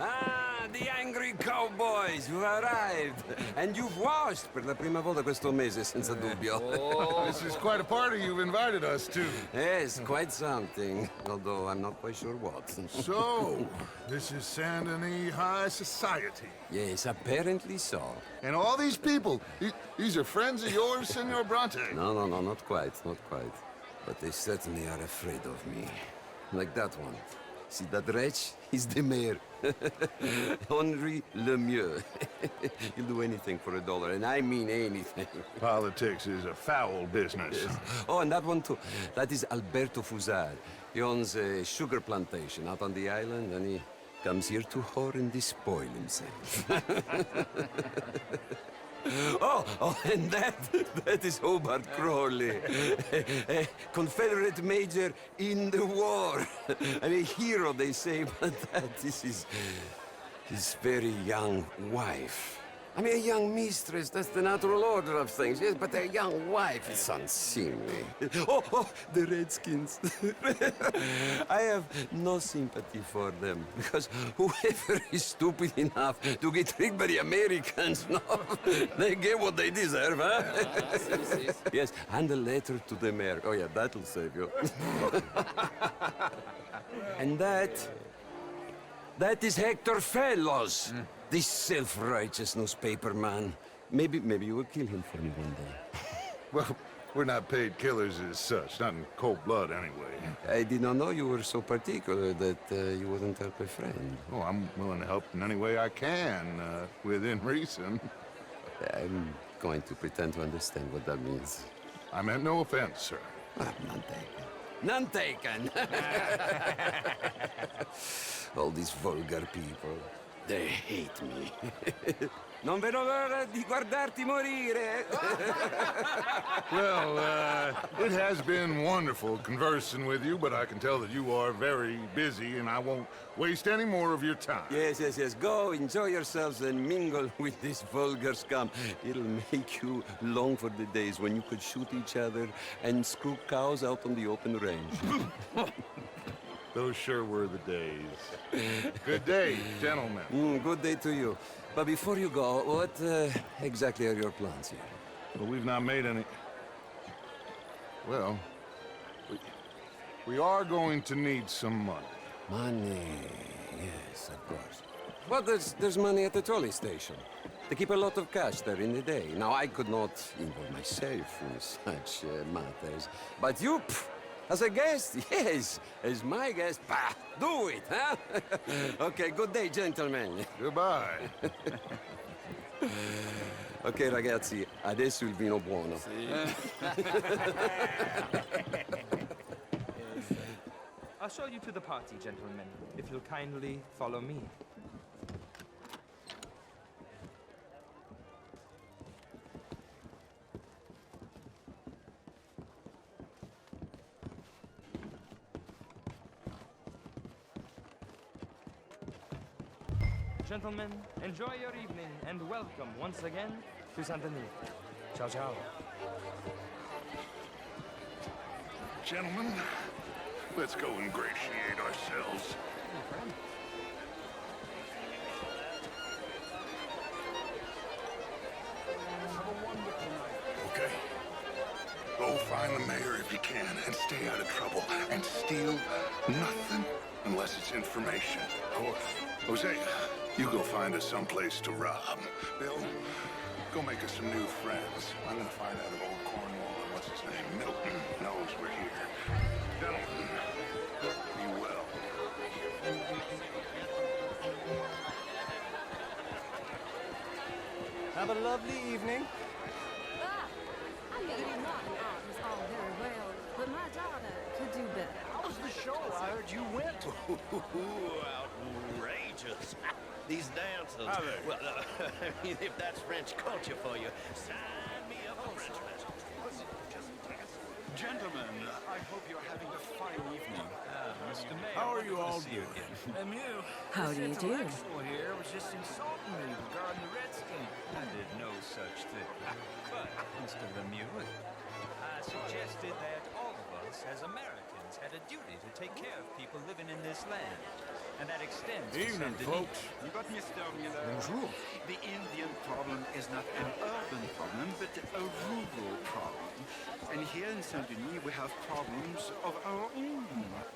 Ah, the angry cowboys, you've arrived. And you've washed per la prima volta questo mese, senza dubbio. This is quite a party you've invited us to. Yes, quite something. Although I'm not quite sure what. So, this is Saint Denis High Society. Yes, apparently so. And all these people, these are friends of yours, Senor Bronte? No, not quite, not quite. But they certainly are afraid of me. Like that one. See that wretch? He's the mayor. Henri Lemieux. He'll do anything for $1, and I mean anything. Politics is a foul business. Yes. Oh, and that one too. That is Alberto Fusar. He owns a sugar plantation out on the island, and he comes here to whore and despoil himself. Oh, and that is Hobart Crawley, a Confederate major in the war. I mean, a hero, they say, but that is his very young wife. I mean, a young mistress, that's the natural order of things, yes, but a young wife is unseemly. Oh, the Redskins. I have no sympathy for them, because whoever is stupid enough to get tricked by the Americans, no, they get what they deserve, huh? Yes, and a letter to the mayor. Oh, yeah, that'll save you. And that is Hector Fellows. This self-righteous newspaper man. Maybe you will kill him for me one day. Well, We're not paid killers as such, not in cold blood anyway. I did not know you were so particular that you wouldn't help a friend. Oh, I'm willing to help in any way I can, within reason. I'm going to pretend to understand what that means. I meant no offense, sir. None taken. None taken! All these vulgar people, they hate me. Non vedo l'ora di guardarti morire. Well, it has been wonderful conversing with you, but I can tell that you are very busy, and I won't waste any more of your time. Yes. Go, enjoy yourselves, and mingle with this vulgar scum. It'll make you long for the days when you could shoot each other and screw cows out on the open range. Those sure were the days. Good day, gentlemen. Good day to you. But before you go, what exactly are your plans here? Well, we've not made any... Well, we are going to need some money. Money, yes, of course. Well, there's money at the trolley station. They keep a lot of cash there in the day. Now, I could not involve myself in such matters. But you, as a guest, yes, as my guest, bah, do it, huh? Okay, good day, gentlemen. Goodbye. Ok, ragazzi, adesso il vino buono. I'll show you to the party, gentlemen, if you'll kindly follow me. Gentlemen, enjoy your evening and welcome once again to Saint Denis. Ciao, ciao. Gentlemen, let's go ingratiate ourselves. Okay. Go find the mayor if you can and stay out of trouble. And steal nothing unless it's information. Of course. Hosea, you go find us someplace to rob. Bill, go make us some new friends. I'm gonna find out if old Cornwall and what's his name, Milton, knows we're here. Gentlemen, be well. Have a lovely evening. I mean, modern art was all very well, but my daughter could do better. How was the show? I heard you went. Outrageous. These dancers. How they? Well, I mean, if that's French culture for you, sign me up for French lesson. Gentlemen, I hope you're having a fine evening. Mr. Mayor, how are you all doing? Lemieux, How do you do? intellectual here was just insulting me regarding the Redskins. I did no such thing. But, Mr. Lemieux, I suggested that all of us as Americans had a duty to take care of people living in this land. And that extends Evening, to Saint-Denis. folks. You got Mr. Miller. Bonjour. The Indian problem is not an urban problem, but a rural problem. And here in Saint-Denis, we have problems of our own.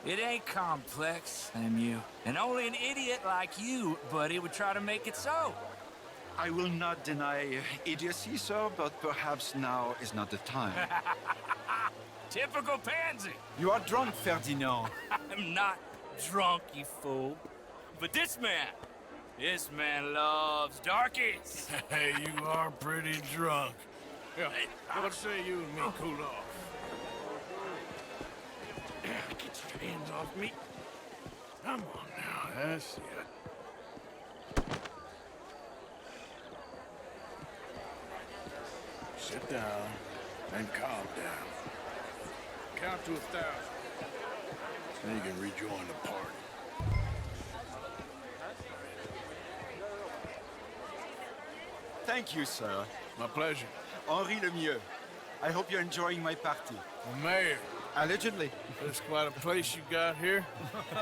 It ain't complex, Lemieux. And only an idiot like you, buddy, would try to make it so. I will not deny idiocy, sir, but perhaps now is not the time. Typical pansy. You are drunk, Ferdinand. I'm not drunk, you fool. But this man loves darkies. Hey, you are pretty drunk. Yeah, what say you and me cool off? Get your hands off me. Come on now, that's it. Sit down and calm down. Count to 1,000. Then you can rejoin the party. Thank you, sir. My pleasure. Henri Lemieux. I hope you're enjoying my party. The mayor. Allegedly. That's quite a place you got here.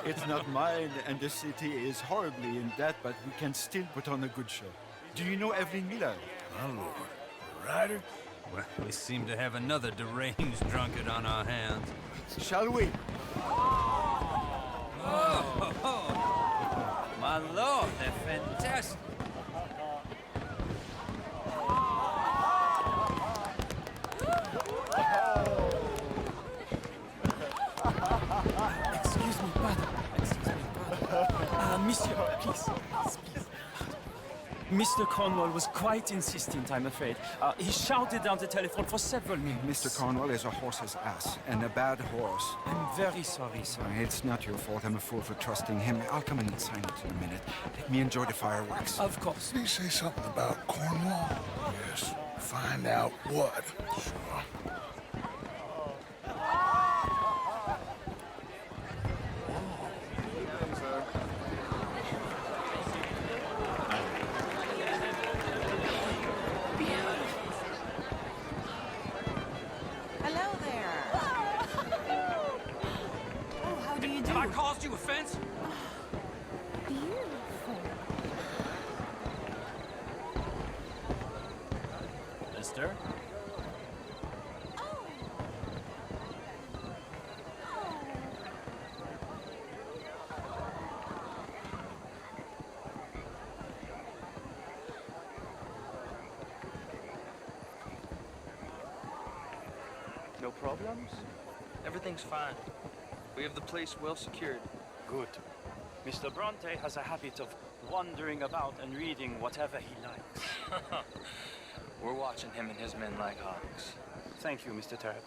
It's not mine, and the city is horribly in debt, but we can still put on a good show. Do you know Evelyn Miller? My lord. The writer? Well, we seem to have another deranged drunkard on our hands. Shall we? Oh, my lord, they're fantastic. Monsieur, please. Mr. Cornwall was quite insistent, I'm afraid. He shouted down the telephone for several minutes. Mr. Cornwall is a horse's ass, and a bad horse. I'm very sorry, sir. It's not your fault. I'm a fool for trusting him. I'll come in and sign it in a minute. Let me enjoy the fireworks. Of course. Did he say something about Cornwall? Yes. Find out what. Sure. Hello there. Oh, how do you do? Have I caused you offense? Beautiful. Mister? No problems? Everything's fine. We have the place well secured. Good. Mr. Bronte has a habit of wandering about and reading whatever he likes. We're watching him and his men like hawks. Thank you, Mr. Terrap.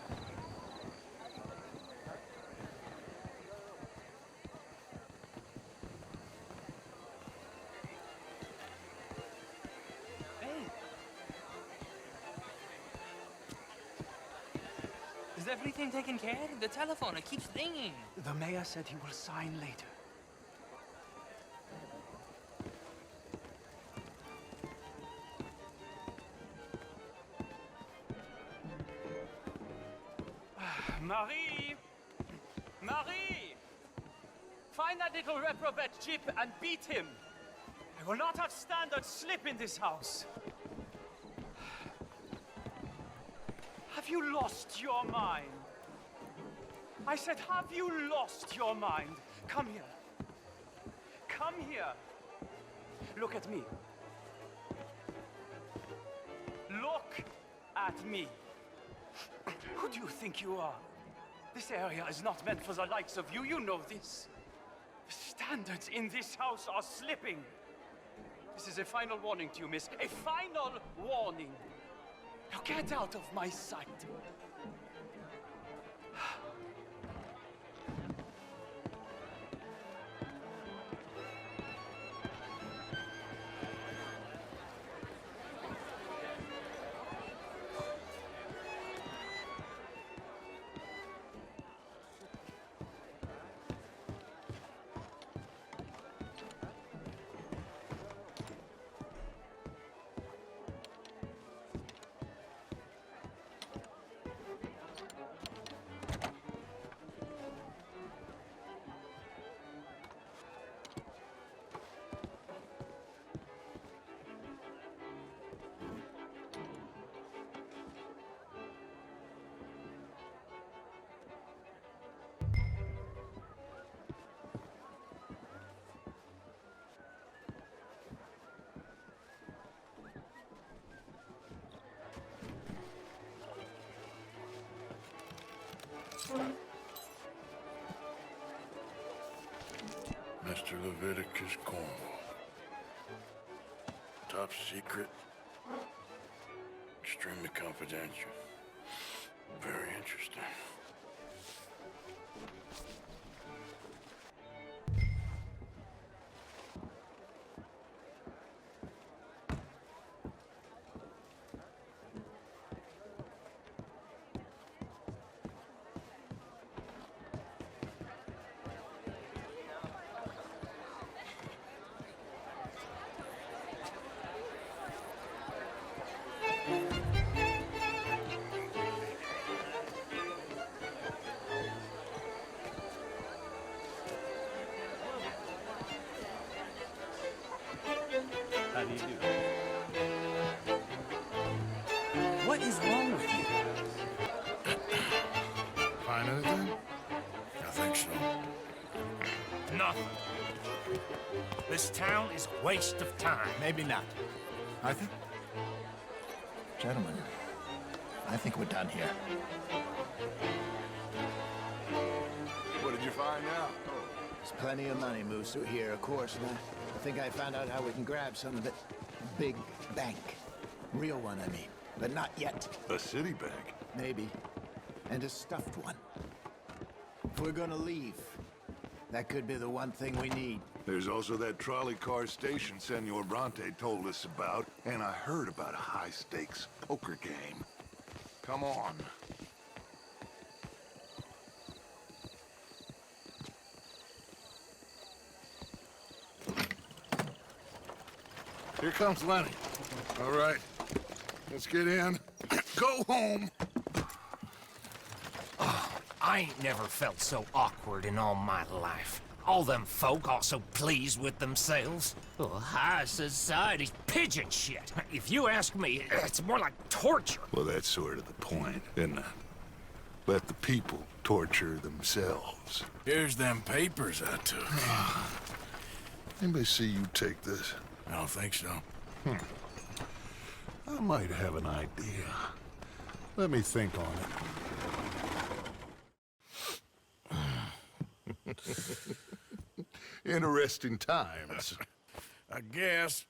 Is everything taken care of? The telephone, it keeps ringing. The mayor said he will sign later. Marie! Marie! Find that little reprobate Chip and beat him. I will not have standards slip in this house. Have you lost your mind? I said, have you lost your mind? Come here. Come here. Look at me. Look at me. Who do you think you are? This area is not meant for the likes of you. You know this. The standards in this house are slipping. This is a final warning to you, miss. A final warning. Now get out of my sight. Mr. Leviticus Cornwall. Top secret. Extremely confidential. Very interesting. How do you do? What is wrong with you? Find anything? I think so. Nothing. This town is a waste of time. Maybe not. Arthur? Gentlemen, I think we're done here. What did you find out? There's plenty of money moves through here, of course, and I think I found out how we can grab some of it. Big bank. Real one, I mean. But not yet. A city bank? Maybe. And a stuffed one. If we're gonna leave, that could be the one thing we need. There's also that trolley car station Senor Bronte told us about, and I heard about a high-stakes poker game. Come on. Here comes Lenny. All right, let's get in. Go home. I ain't never felt so awkward in all my life. All them folk all so pleased with themselves. Oh, high society's pigeon shit. If you ask me, it's more like torture. Well, that's sort of the point, isn't it? Let the people torture themselves. Here's them papers I took. Anybody see you take this? I don't think so. I might have an idea. Let me think on it. Interesting times. I guess.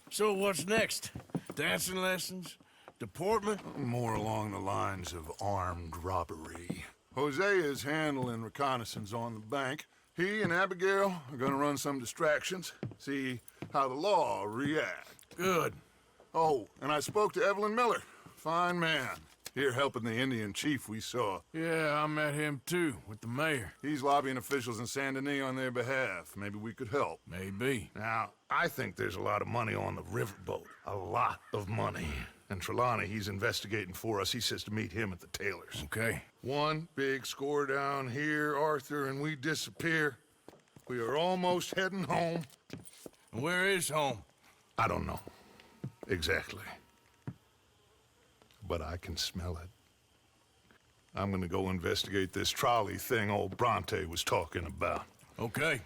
So what's next? Dancing lessons? Deportment? More along the lines of armed robbery. Hosea is handling reconnaissance on the bank. He and Abigail are gonna run some distractions, see how the law reacts. Good. Oh, and I spoke to Evelyn Miller. Fine man. Here helping the Indian chief we saw. Yeah, I met him too, with the mayor. He's lobbying officials in Saint Denis on their behalf. Maybe we could help. Maybe. Now, I think there's a lot of money on the riverboat. A lot of money. And Trelawney, he's investigating for us. He says to meet him at the Taylor's. Okay. One big score down here, Arthur, and we disappear. We are almost heading home. Where is home? I don't know. Exactly. But I can smell it. I'm gonna go investigate this trolley thing old Bronte was talking about. Okay.